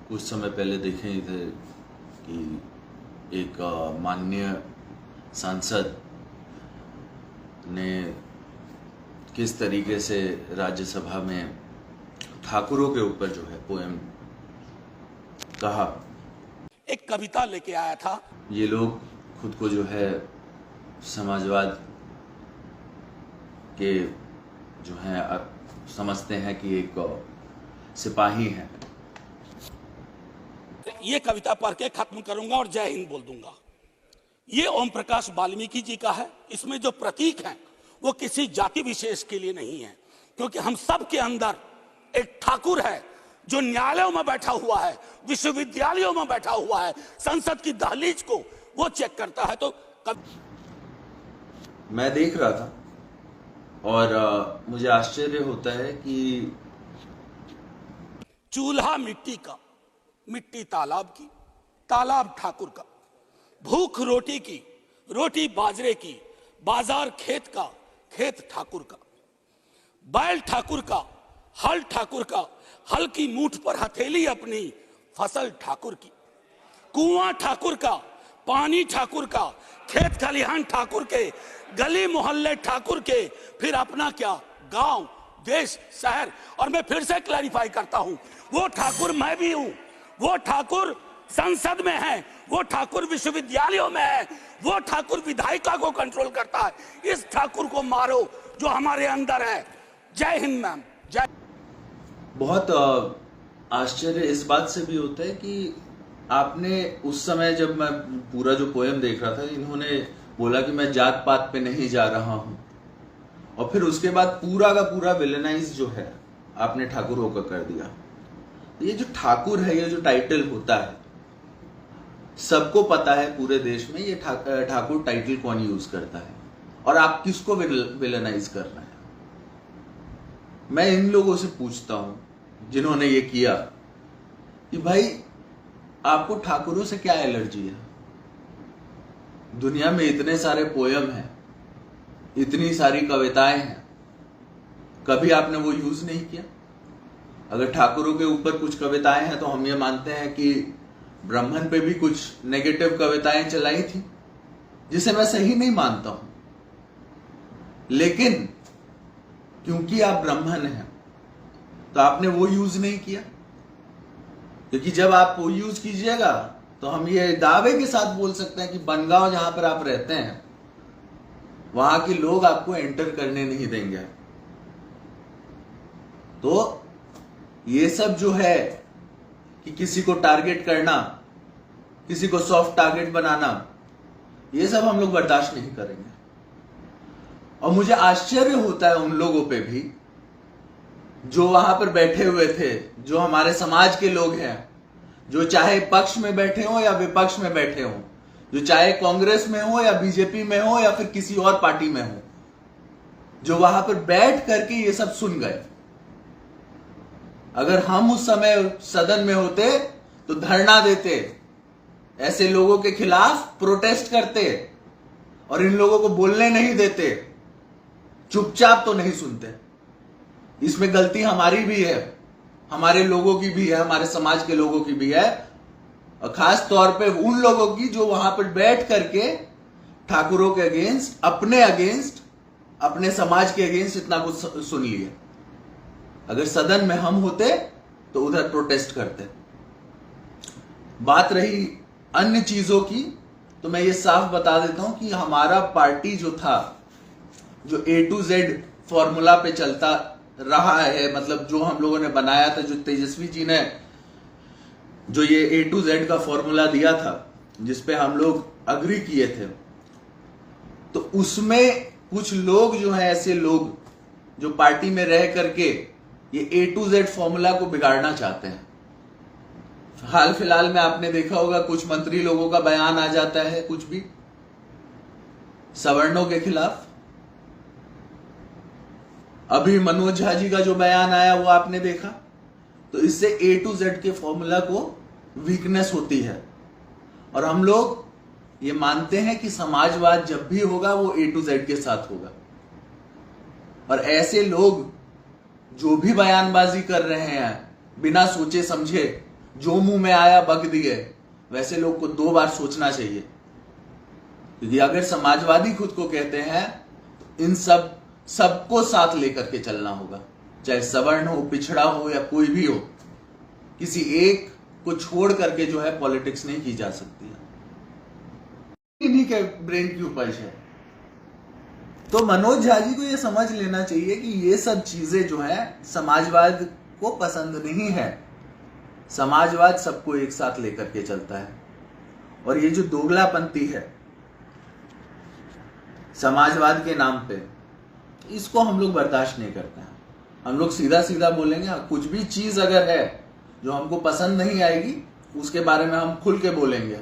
कुछ समय पहले देखे ही थे कि एक माननीय सांसद ने किस तरीके से राज्यसभा में ठाकुरों के ऊपर जो है पोएम कहा। एक कविता लेके आया था। ये लोग खुद को जो है समाजवाद के जो है समझते हैं कि एक सिपाही हैं। ये कविता पढ़ के खत्म करूंगा और जय हिंद बोल दूंगा। ये ओम प्रकाश वाल्मीकि जी का है। इसमें जो प्रतीक हैं वो किसी जाति विशेष के लिए नहीं है, क्योंकि हम सब के अंदर एक ठाकुर है जो न्यायालयों में बैठा हुआ है, विश्वविद्यालयों में बैठा हुआ है, संसद की दहलीज को वो चेक करता है। तो मैं देख रहा था और मुझे आश्चर्य होता है कि चूल्हा मिट्टी का, मिट्टी तालाब की, तालाब ठाकुर का, भूख रोटी की, रोटी बाजरे की, बाजार खेत का, खेत ठाकुर का, बैल ठाकुर का, हल ठाकुर का, हल की मूठ पर हथेली अपनी, फसल ठाकुर की, कुआं ठाकुर का, पानी ठाकुर का, खेत खलिहान ठाकुर के, गली मोहल्ले ठाकुर के, फिर अपना क्या, गांव, देश, शहर। और मैं फिर से क्लैरिफाई करता हूं, वो ठाकुर मैं भी हूं, वो ठाकुर संसद में है, वो ठाकुर विश्वविद्यालयों में है, वो ठाकुर विधायिका को कंट्रोल करता है। इस ठाकुर को मारो जो हमारे अंदर है। जय हिंद मैम, जय। बहुत आश्चर्य इस बात से भी होता है कि आपने उस समय जब मैं पूरा जो पोएम देख रहा था, इन्होंने बोला कि मैं जात पात पे नहीं जा रहा हूं, और फिर उसके बाद पूरा का पूरा विलेनाइज जो है आपने ठाकुरों का कर दिया। ये जो ठाकुर है, ये जो टाइटल होता है, सबको पता है पूरे देश में ये ठाकुर टाइटल कौन यूज करता है और आप किसको विलेनाइज कर रहे हैं। मैं इन लोगों से पूछता हूं जिन्होंने ये किया कि भाई आपको ठाकुरों से क्या एलर्जी है। दुनिया में इतने सारे पोयम हैं, इतनी सारी कविताएं हैं, कभी आपने वो यूज नहीं किया। अगर ठाकुरों के ऊपर कुछ कविताएं हैं तो हम ये मानते हैं कि ब्राह्मण पे भी कुछ नेगेटिव कविताएं चलाई थी, जिसे मैं सही नहीं मानता हूं, लेकिन क्योंकि आप ब्राह्मण हैं तो आपने वो यूज नहीं किया। क्योंकि जब आप वो यूज कीजिएगा तो हम ये दावे के साथ बोल सकते हैं कि बनगांव जहां पर आप रहते हैं वहां के लोग आपको एंटर करने नहीं देंगे। तो ये सब जो है कि किसी को टारगेट करना, किसी को सॉफ्ट टारगेट बनाना, ये सब हम लोग बर्दाश्त नहीं करेंगे। और मुझे आश्चर्य होता है उन लोगों पे भी जो वहां पर बैठे हुए थे, जो हमारे समाज के लोग हैं, जो चाहे पक्ष में बैठे हो या विपक्ष में बैठे हो, जो चाहे कांग्रेस में हो या बीजेपी में हो या फिर किसी और पार्टी में हो, जो वहां पर बैठ करके ये सब सुन गए। अगर हम उस समय सदन में होते तो धरना देते, ऐसे लोगों के खिलाफ प्रोटेस्ट करते और इन लोगों को बोलने नहीं देते, चुपचाप तो नहीं सुनते। इसमें गलती हमारी भी है, हमारे लोगों की भी है, हमारे समाज के लोगों की भी है, और खास तौर पे उन लोगों की जो वहां पर बैठ करके ठाकुरों के अगेंस्ट, अपने अगेंस्ट, अपने समाज के अगेंस्ट इतना कुछ सुन लिया। अगर सदन में हम होते तो उधर प्रोटेस्ट करते। बात रही अन्य चीजों की, तो मैं ये साफ बता देता हूं कि हमारा पार्टी जो था, जो A to Z फॉर्मूला पे चलता रहा है, मतलब जो हम लोगों ने बनाया था, जो तेजस्वी जी ने जो ये A to Z का फॉर्मूला दिया था, जिसपे हम लोग अग्री किए थे, तो उसमें कुछ लोग जो है, ऐसे लोग जो पार्टी में रह करके ये A to Z फॉर्मूला को बिगाड़ना चाहते हैं। हाल फिलहाल में आपने देखा होगा कुछ मंत्री लोगों का बयान आ जाता है कुछ भी सवर्णों के खिलाफ। अभी मनोज झा जी का जो बयान आया वो आपने देखा। तो इससे A to Z के फॉर्मूला को वीकनेस होती है, और हम लोग ये मानते हैं कि समाजवाद जब भी होगा वो A to Z के साथ होगा। और ऐसे लोग जो भी बयानबाजी कर रहे हैं बिना सोचे समझे, जो मुंह में आया बक दिए, वैसे लोग को 2 बार सोचना चाहिए। क्योंकि अगर समाजवादी खुद को कहते हैं तो इन सबको साथ लेकर के चलना होगा, चाहे सवर्ण हो, पिछड़ा हो या कोई भी हो। किसी एक को छोड़ करके जो है पॉलिटिक्स नहीं की जा सकती है। इन्हीं के ब्रेन की उपज है। तो मनोज झा जी को यह समझ लेना चाहिए कि ये सब चीजें जो है समाजवाद को पसंद नहीं है। समाजवाद सबको एक साथ लेकर के चलता है, और ये जो दोगलापंथी है समाजवाद के नाम पे, इसको हम लोग बर्दाश्त नहीं करते हैं। हम लोग सीधा सीधा बोलेंगे, कुछ भी चीज अगर है जो हमको पसंद नहीं आएगी उसके बारे में हम खुल के बोलेंगे।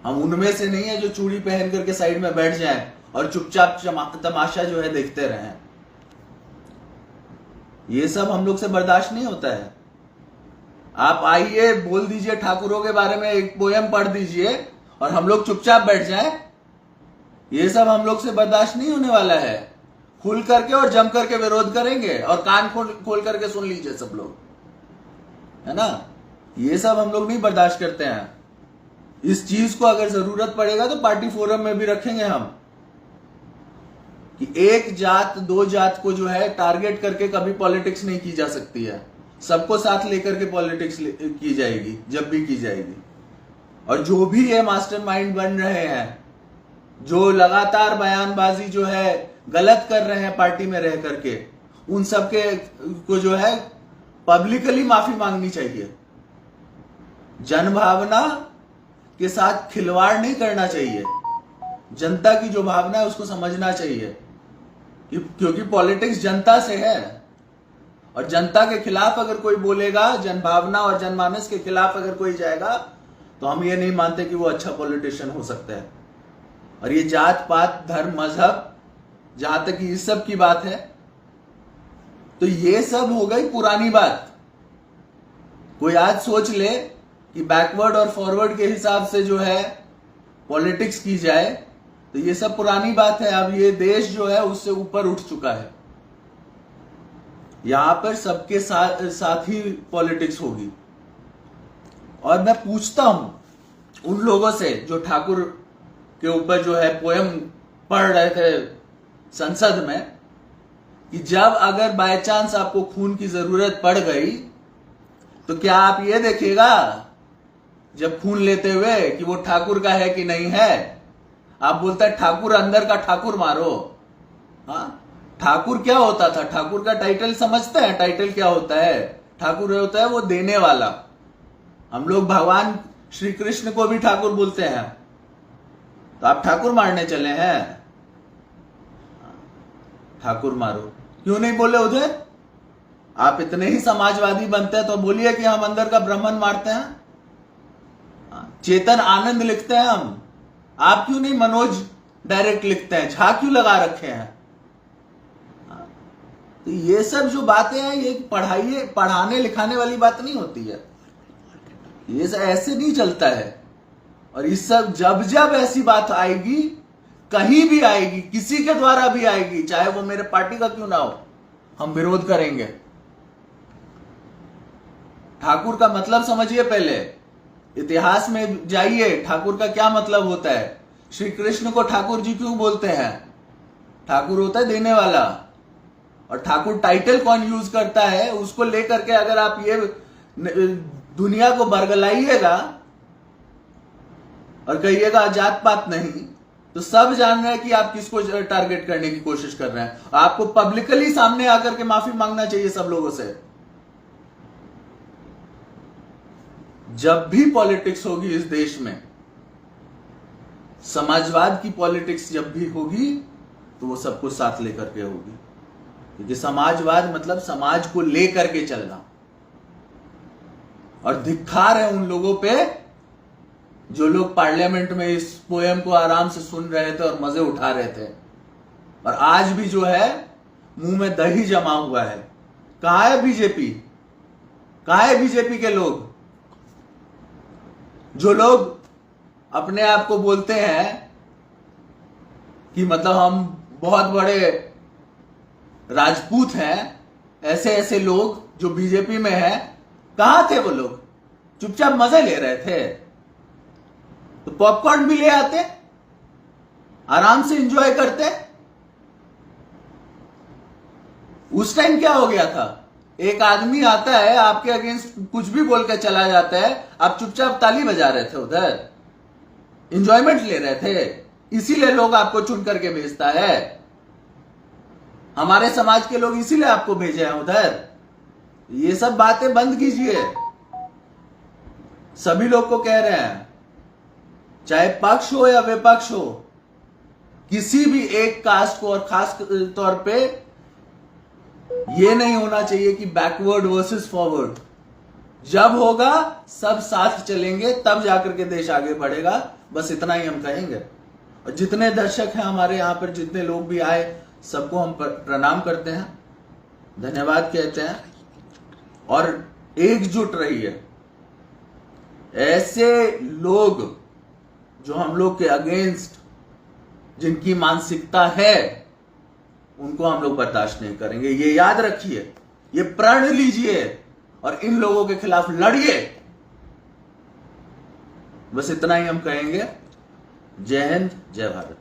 हम उनमें से नहीं है जो चूड़ी पहन करके साइड में बैठ जाएं और चुपचाप तमाशा जो है देखते रहें। ये सब हम लोग से बर्दाश्त नहीं होता है। आप आइए, बोल दीजिए ठाकुरों के बारे में एक पोयम पढ़ दीजिए और हम लोग चुपचाप बैठ जाएं, ये सब हम लोग से बर्दाश्त नहीं होने वाला है। खुल करके और जम करके विरोध करेंगे और कान खोल करके सुन लीजिए सब लोग, है ना। ये सब हम लोग नहीं बर्दाश्त करते हैं। इस चीज को अगर जरूरत पड़ेगा तो पार्टी फोरम में भी रखेंगे हम, कि एक जात 2 जात को जो है टारगेट करके कभी पॉलिटिक्स नहीं की जा सकती है। सबको साथ लेकर के पॉलिटिक्स की जाएगी जब भी की जाएगी। और जो भी ये मास्टरमाइंड बन रहे हैं, जो लगातार बयानबाजी जो है गलत कर रहे हैं पार्टी में रह करके, उन सबके को जो है पब्लिकली माफी मांगनी चाहिए। जनभावना के साथ खिलवाड़ नहीं करना चाहिए। जनता की जो भावना है उसको समझना चाहिए, क्योंकि पॉलिटिक्स जनता से है। और जनता के खिलाफ अगर कोई बोलेगा, जनभावना और जनमानस के खिलाफ अगर कोई जाएगा, तो हम ये नहीं मानते कि वो अच्छा पॉलिटिशियन हो सकता है। और ये जात पात, धर्म, मजहब, जहां तक इस सब की बात है, तो ये सब हो गई पुरानी बात। कोई आज सोच ले कि बैकवर्ड और फॉरवर्ड के हिसाब से जो है पॉलिटिक्स की जाए, तो ये सब पुरानी बात है। अब ये देश जो है उससे ऊपर उठ चुका है। यहां पर सबके साथ ही पॉलिटिक्स होगी। और मैं पूछता हूं उन लोगों से जो ठाकुर के ऊपर जो है पोयम पढ़ रहे थे संसद में, कि जब अगर बाय चांस आपको खून की जरूरत पड़ गई तो क्या आप ये देखिएगा जब खून लेते हुए कि वो ठाकुर का है कि नहीं है? आप बोलता है ठाकुर अंदर का ठाकुर मारो। हाँ, ठाकुर क्या होता था? ठाकुर का टाइटल समझते हैं? टाइटल क्या होता है? ठाकुर होता है वो देने वाला। हम लोग भगवान श्री कृष्ण को भी ठाकुर बोलते हैं, तो आप ठाकुर मारने चले हैं? ठाकुर मारो क्यों नहीं बोले उधर? आप इतने ही समाजवादी बनते हैं तो बोलिए कि हम अंदर का ब्राह्मण मारते हैं। चेतन आनंद लिखते हैं हम, आप क्यों नहीं मनोज डायरेक्ट लिखते हैं? झा क्यों लगा रखे हैं? तो ये सब जो बातें हैं, ये पढ़ाने लिखाने वाली बात नहीं होती है। ये सब ऐसे नहीं चलता है। और इस सब जब जब ऐसी बात आएगी, कहीं भी आएगी, किसी के द्वारा भी आएगी, चाहे वो मेरे पार्टी का क्यों ना हो, हम विरोध करेंगे। ठाकुर का मतलब समझिए पहले, इतिहास में जाइए, ठाकुर का क्या मतलब होता है। श्री कृष्ण को ठाकुर जी क्यों बोलते हैं? ठाकुर होता है देने वाला। और ठाकुर टाइटल कौन यूज करता है, उसको लेकर के अगर आप ये दुनिया को बरगलाइएगा और कहिएगा जात पात नहीं, तो सब जान रहे हैं कि आप किसको टारगेट करने की कोशिश कर रहे हैं। आपको पब्लिकली सामने आकर के माफी मांगना चाहिए सब लोगों से। जब भी पॉलिटिक्स होगी इस देश में, समाजवाद की पॉलिटिक्स जब भी होगी, तो वो सबको साथ लेकर के होगी। क्योंकि समाजवाद मतलब समाज को लेकर के चलना। और धिक्कार है उन लोगों पे जो लोग पार्लियामेंट में इस पोयम को आराम से सुन रहे थे और मजे उठा रहे थे, और आज भी जो है मुंह में दही जमा हुआ है। कहां है बीजेपी? कहां है बीजेपी के लोग? जो लोग अपने आप को बोलते हैं कि मतलब हम बहुत बड़े राजपूत हैं, ऐसे ऐसे लोग जो बीजेपी में हैं, कहां थे वो लोग? चुपचाप मजे ले रहे थे। तो पॉपकॉर्न भी ले आते, आराम से एंजॉय करते। उस टाइम क्या हो गया था? एक आदमी आता है आपके अगेंस्ट कुछ भी बोल के चला जाता है, आप चुपचाप ताली बजा रहे थे, उधर एंजॉयमेंट ले रहे थे। इसीलिए लोग आपको चुन करके भेजता है। हमारे समाज के लोग इसीलिए आपको भेजे हैं उधर। ये सब बातें बंद कीजिए। सभी लोग को कह रहे हैं, चाहे पक्ष हो या विपक्ष हो, किसी भी एक कास्ट को, और खास तौर पे ये नहीं होना चाहिए कि बैकवर्ड वर्सेस फॉरवर्ड। जब होगा सब साथ चलेंगे, तब जाकर के देश आगे बढ़ेगा। बस इतना ही हम कहेंगे। और जितने दर्शक हैं हमारे यहां पर, जितने लोग भी आए, सबको हम प्रणाम करते हैं, धन्यवाद कहते हैं। और एकजुट रहिए। ऐसे लोग जो हम लोग के अगेंस्ट, जिनकी मानसिकता है, उनको हम लोग बर्दाश्त नहीं करेंगे। ये याद रखिए, ये प्रण लीजिए और इन लोगों के खिलाफ लड़िए। बस इतना ही हम कहेंगे। जय हिंद, जय भारत।